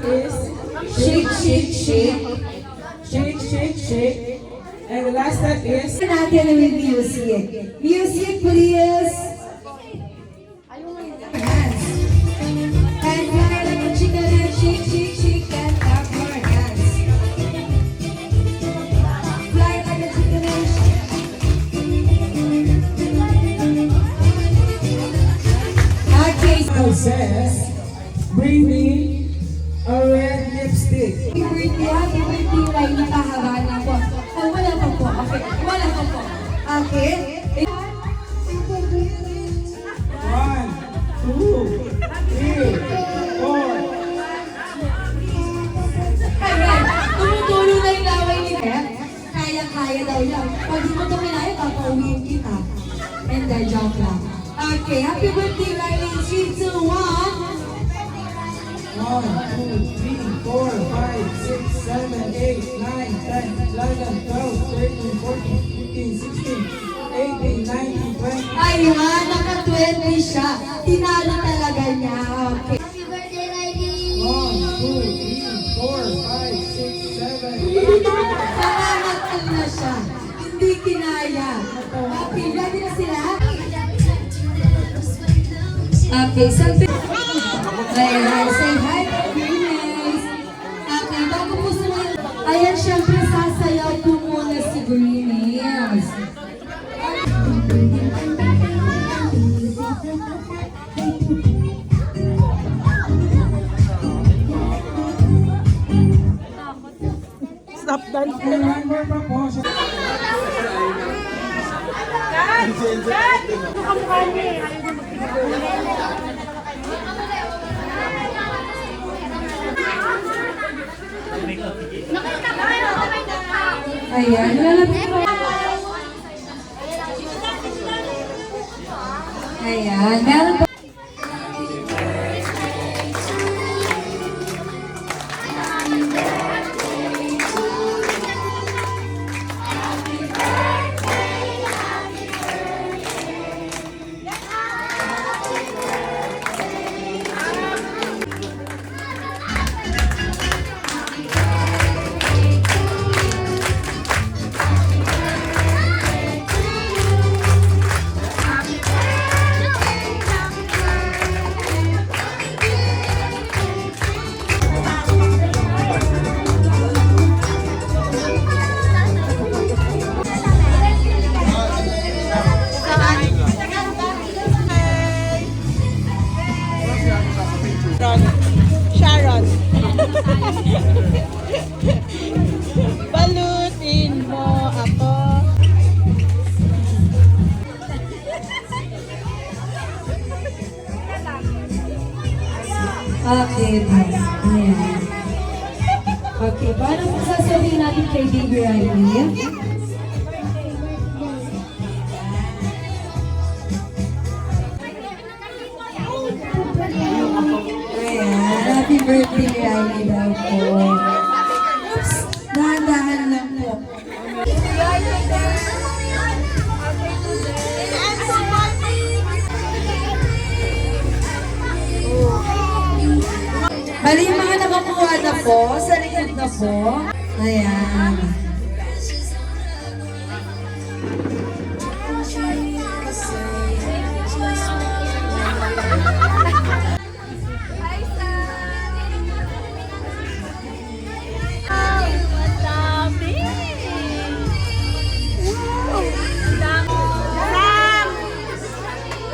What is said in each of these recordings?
is shake, shake, shake. Shake, shake, shake. And the last step is natin with music. Music, please. Hands. And fly like a chicken and shake, shake, shake and clap your hands. Fly like a chicken and shake. Okay. says, bring me a red lipstick. Happy birthday, Riley Pahabana po. Ay, wala pa po. Okay, wala pa po. Okay. 1, 2, 3, 4. Ayan, tumutulo na yung laway ni Beth. Kaya-kaya daw yan. Pag di mo ito kinaya, papauwiin kita. And then, joke lang. Okay, happy birthday, Riley. 3, 2, 1. 1, 2, 3, 4, 5, 6, 7, 8, 9, 10, 11, 12, 13, 14, 15, 16, 18, 19, 20. Ayun, naka-20 siya. Tinalo talaga niya. Okay. Happy birthday, Riley! 1, 2, 3, 4, 5, 6, 7, 8. Pangangatal na siya. Hindi kinaya. Okay, ready na sila? Okay, sabi. Ayan, say hi, Greenies. Okay, bago po sila. Ayan, syempre sasayaw po muna si Greenies. Stop dancing. One more proportion. Ayan, lalapit po. Ayan, meron po. Sharon. Balutin mo ako. Okay, ayan. Okay, paano po sasabihin natin kay Baby Riley? Ayan, happy birthday, Riley daw po. Oops, dahan-dahan lang po. Bali, yung mga nakakuha na po, sa likod na po. Ayan.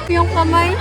Yung kamay.